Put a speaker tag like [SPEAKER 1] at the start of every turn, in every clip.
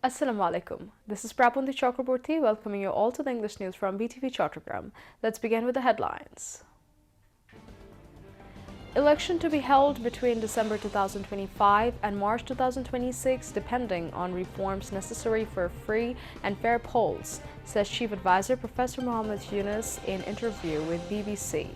[SPEAKER 1] Assalamu alaikum. This is Prapundi Chakraborty welcoming you all to the English news from BTV Chattogram. Let's begin with the headlines. Election to be held between December 2025 and March 2026 depending on reforms necessary for free and fair polls, says Chief Advisor Professor Muhammad Yunus in interview with BBC.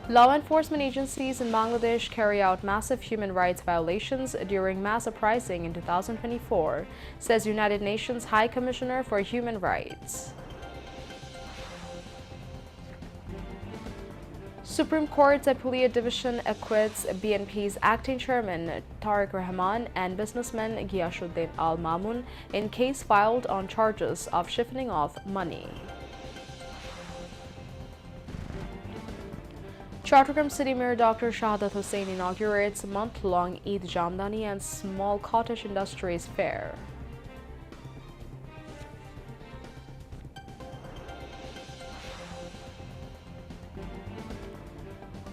[SPEAKER 1] Law enforcement agencies in Bangladesh carry out massive human rights violations during mass uprising in 2024, says United Nations High Commissioner for Human Rights. Supreme Court's Appellate Division acquits BNP's acting chairman Tariq Rahman and businessman Ghiyasuddin Al-Mamun in case filed on charges of siphoning off money. Chattogram City Mayor Dr. Shahadat Hussain inaugurates month-long Eid Jamdani and Small Cottage Industries Fair.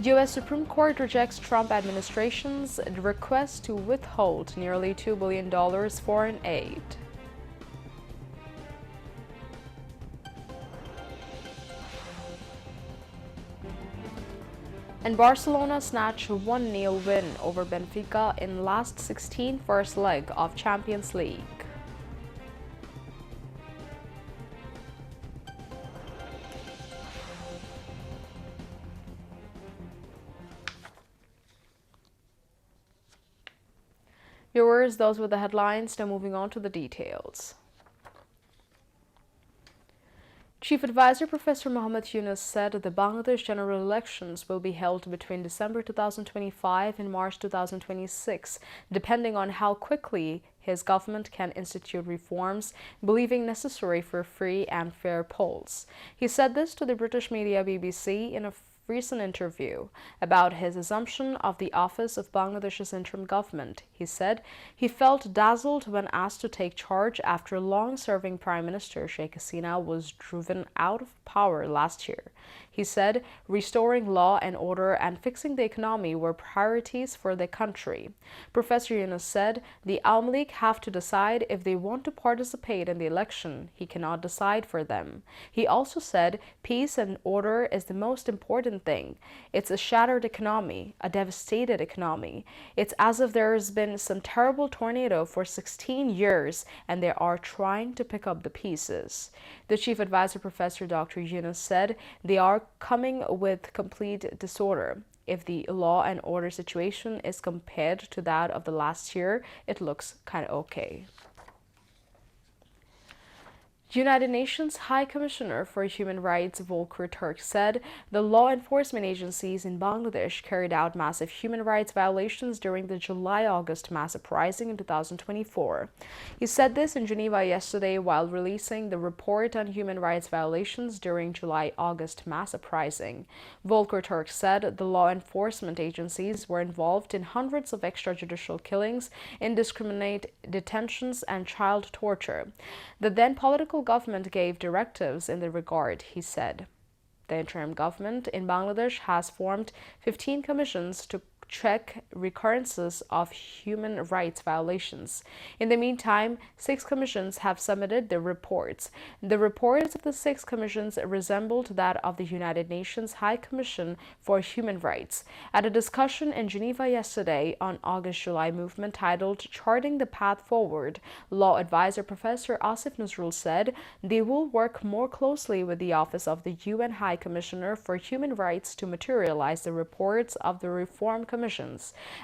[SPEAKER 1] U.S. Supreme Court rejects Trump administration's request to withhold nearly $2 billion foreign aid. And Barcelona snatched a 1-0 win over Benfica in last 16 first leg of Champions League. Viewers, those were the headlines. Now moving on to the details. Chief Advisor Professor Muhammad Yunus said the Bangladesh general elections will be held between December 2025 and March 2026, depending on how quickly his government can institute reforms, believing necessary for free and fair polls. He said this to the British media BBC in a recent interview about his assumption of the office of Bangladesh's interim government. He said he felt dazzled when asked to take charge after long-serving Prime Minister Sheikh Hasina was driven out of power last year. He said restoring law and order and fixing the economy were priorities for the country. Professor Yunus said the Awami League have to decide if they want to participate in the election. He cannot decide for them. He also said peace and order is the most important thing. It's a shattered economy, a devastated economy. It's as if there's been some terrible tornado for 16 years and they are trying to pick up the pieces. The Chief Advisor Professor Dr. Yunus said they are coming with complete disorder. If the law and order situation is compared to that of the last year, it looks kind of okay. United Nations High Commissioner for Human Rights Volker Turk said the law enforcement agencies in Bangladesh carried out massive human rights violations during the July-August mass uprising in 2024. He said this in Geneva yesterday while releasing the report on human rights violations during July-August mass uprising. Volker Turk said the law enforcement agencies were involved in hundreds of extrajudicial killings, indiscriminate detentions, and child torture. The then political government gave directives in the regard, he said. The interim government in Bangladesh has formed 15 commissions to check recurrences of human rights violations. In the meantime, 6 commissions have submitted their reports. The reports of the 6 commissions resembled that of the United Nations High Commission for Human Rights. At a discussion in Geneva yesterday on August-July movement titled Charting the Path Forward, law advisor Professor Asif Nuzrul said they will work more closely with the Office of the UN High Commissioner for Human Rights to materialize the reports of the Reform Commission.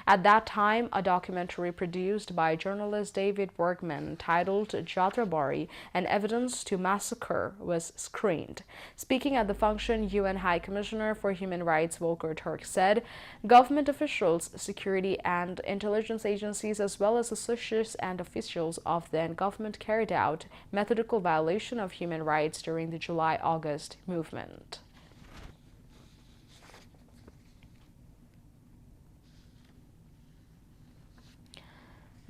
[SPEAKER 1] At that time, a documentary produced by journalist David Bergman titled Jatrabari, An Evidence to Massacre was screened. Speaking at the function, UN High Commissioner for Human Rights Volker Turk said government officials, security and intelligence agencies, as well as associates and officials of then government carried out methodical violation of human rights during the July-August movement.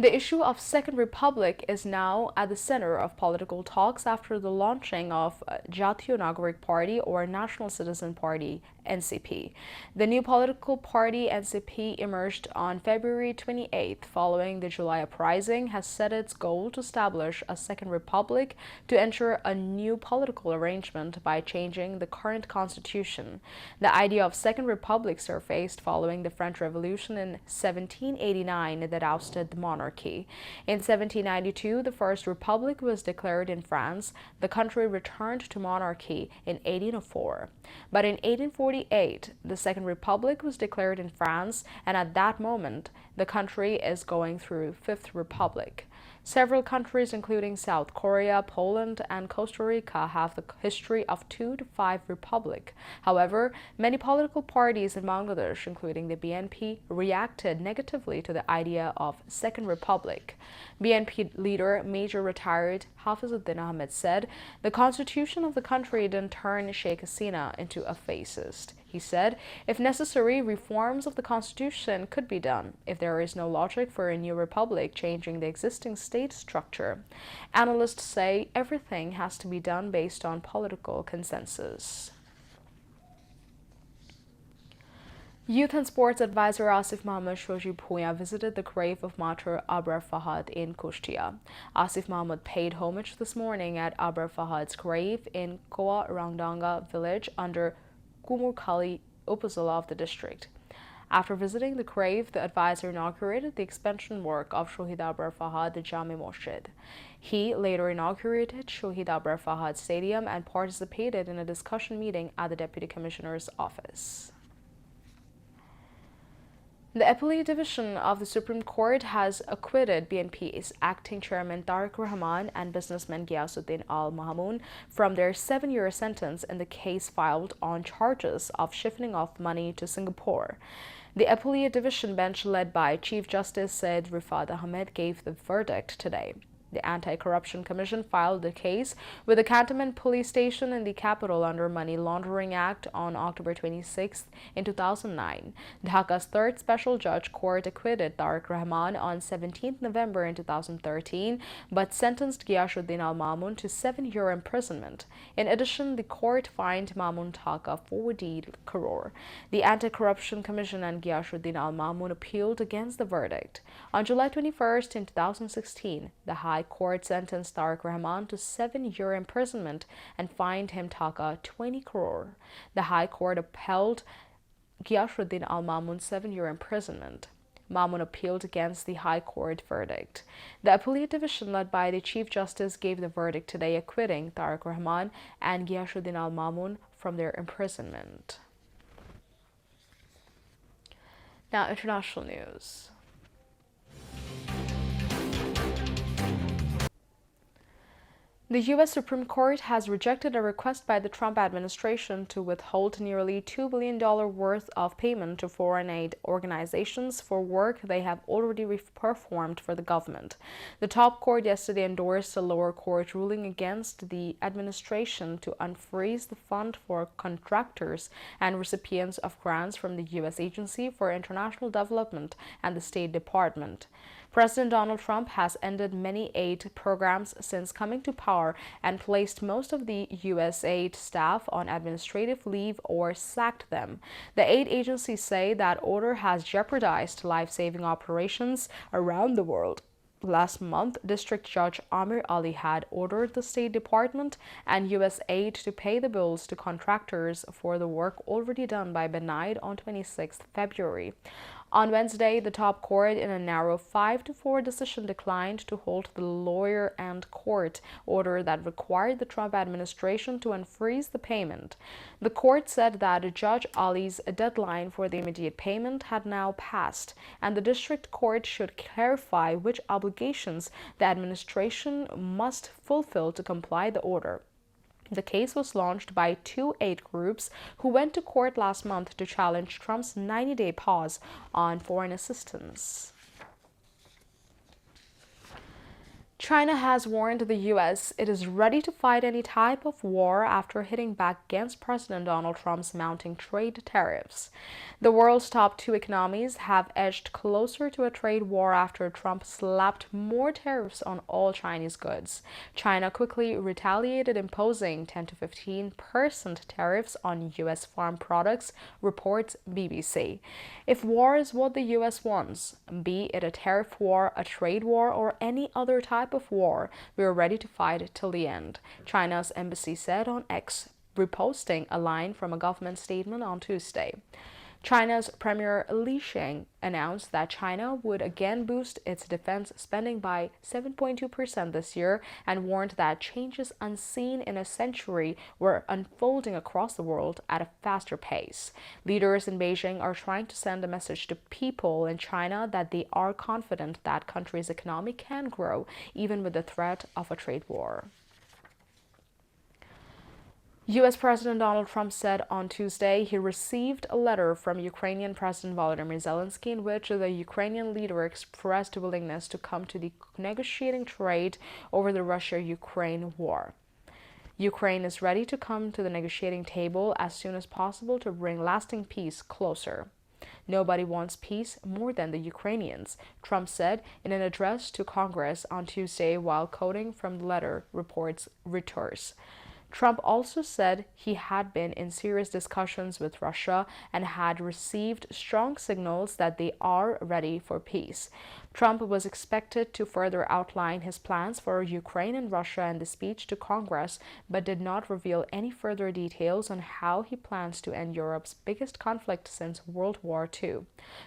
[SPEAKER 1] The issue of Second Republic is now at the center of political talks after the launching of Jatiyo Nagarik Party or National Citizen Party NCP. The new political party, NCP, emerged on February 28th following the July uprising, has set its goal to establish a second republic to ensure a new political arrangement by changing the current constitution. The idea of second republic surfaced following the French Revolution in 1789 that ousted the monarchy. In 1792, the first republic was declared in France. The country returned to monarchy in 1804. But in 1848, the Second Republic was declared in France, and at that moment, the country is going through Fifth Republic. Several countries, including South Korea, Poland, and Costa Rica, have the history of 2 to 5 republic. However, many political parties in Bangladesh, including the BNP, reacted negatively to the idea of Second Republic. BNP leader, Major retired Hafizuddin Ahmed, said the constitution of the country didn't turn Sheikh Hasina into a fascist. He said, if necessary, reforms of the constitution could be done if there is no logic for a new republic changing the existing state structure. Analysts say everything has to be done based on political consensus. Youth and Sports Advisor Asif Mahmoud Shoji Puya visited the grave of martyr Abrar Fahad in Kushtia. Asif Mahmoud paid homage this morning at Abrar Fahad's grave in Koa Rangdanga village under Kumurkali Upazila of the district. After visiting the grave, the advisor inaugurated the expansion work of Shohid Abrar Fahad, the Jami Masjid. He later inaugurated Shohid Abrar Fahad Stadium and participated in a discussion meeting at the Deputy Commissioner's office. The Appellate Division of the Supreme Court has acquitted BNP's acting chairman Tariq Rahman and businessman Ghiyasuddin Al-Mahamoon from their 7-year sentence in the case filed on charges of shifting off money to Singapore. The Appellate Division bench led by Chief Justice Said Rifat Ahmed gave the verdict today. The Anti-Corruption Commission filed the case with the Cantonment Police Station in the capital under Money Laundering Act on October 26 in 2009. Dhaka's third special judge court acquitted Tariq Rahman on 17 November in 2013, but sentenced Ghiyasuddin Al-Mamun to 7-year imprisonment. In addition, the court fined Mamun Dhaka 40 crore. The Anti-Corruption Commission and Ghiyasuddin Al-Mamun appealed against the verdict. On July 21 in 2016, the High Court sentenced Tariq Rahman to 7-year imprisonment and fined him Dhaka 20 crore. The High Court upheld Ghiyasuddin Al-Mamun's 7-year imprisonment. Mamun appealed against the High Court verdict. The Appellate Division led by the Chief Justice gave the verdict today acquitting Tariq Rahman and Ghiyasuddin Al-Mamun from their imprisonment. Now, international news. The U.S. Supreme Court has rejected a request by the Trump administration to withhold nearly $2 billion worth of payment to foreign aid organizations for work they have already performed for the government. The top court yesterday endorsed a lower court ruling against the administration to unfreeze the fund for contractors and recipients of grants from the U.S. Agency for International Development and the State Department. President Donald Trump has ended many aid programs since coming to power and placed most of the U.S. aid staff on administrative leave or sacked them. The aid agencies say that order has jeopardized life-saving operations around the world. Last month, District Judge Amir Ali had ordered the State Department and U.S. aid to pay the bills to contractors for the work already done by Benaid on 26 February. On Wednesday, the top court, in a narrow 5-4 decision, declined to hold the lawyer and court order that required the Trump administration to unfreeze the payment. The court said that Judge Ali's deadline for the immediate payment had now passed, and the district court should clarify which obligations the administration must fulfill to comply the order. The case was launched by 2 aid groups who went to court last month to challenge Trump's 90-day pause on foreign assistance. China has warned the U.S. it is ready to fight any type of war after hitting back against President Donald Trump's mounting trade tariffs. The world's top two economies have edged closer to a trade war after Trump slapped more tariffs on all Chinese goods. China quickly retaliated, imposing 10 to 15% tariffs on U.S. farm products, reports BBC. If war is what the U.S. wants, be it a tariff war, a trade war, or any other type of war, we are ready to fight till the end, China's embassy said on X, reposting a line from a government statement on Tuesday. China's Premier Li Sheng announced that China would again boost its defense spending by 7.2% this year and warned that changes unseen in a century were unfolding across the world at a faster pace. Leaders in Beijing are trying to send a message to people in China that they are confident that country's economy can grow, even with the threat of a trade war. U.S. President Donald Trump said on Tuesday he received a letter from Ukrainian President Volodymyr Zelensky in which the Ukrainian leader expressed a willingness to come to the negotiating table over the Russia-Ukraine war. Ukraine is ready to come to the negotiating table as soon as possible to bring lasting peace closer. Nobody wants peace more than the Ukrainians, Trump said in an address to Congress on Tuesday while quoting from the letter, reports Raater. Trump also said he had been in serious discussions with Russia and had received strong signals that they are ready for peace. Trump was expected to further outline his plans for Ukraine and Russia in the speech to Congress, but did not reveal any further details on how he plans to end Europe's biggest conflict since World War II.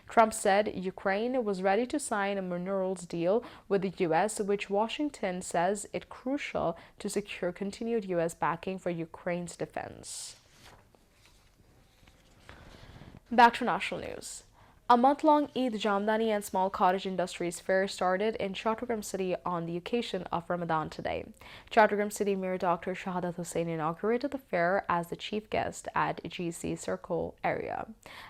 [SPEAKER 1] Trump said Ukraine was ready to sign a minerals deal with the U.S., which Washington says is crucial to secure continued U.S. backing for Ukraine's defense. Back to national news. A month-long Eid Jamdani and Small Cottage Industries Fair started in Chattogram City on the occasion of Ramadan today. Chattogram City Mayor Dr. Shahadat Hussain inaugurated the fair as the chief guest at GC Circle area.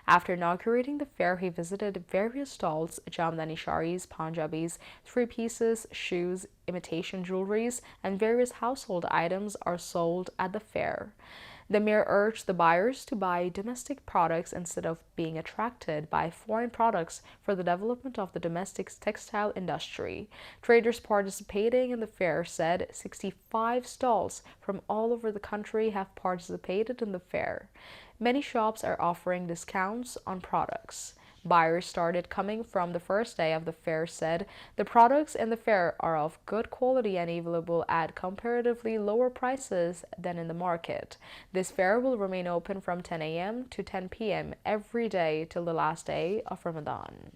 [SPEAKER 1] After inaugurating the fair, he visited various stalls, Jamdani sharis, Punjabis, three-pieces, shoes, imitation jewelries, and various household items are sold at the fair. The mayor urged the buyers to buy domestic products instead of being attracted by foreign products for the development of the domestic textile industry. Traders participating in the fair said 65 stalls from all over the country have participated in the fair. Many shops are offering discounts on products. Buyers started coming from the first day of the fair said the products in the fair are of good quality and available at comparatively lower prices than in the market. This fair will remain open from 10 a.m. to 10 p.m. every day till the last day of Ramadan.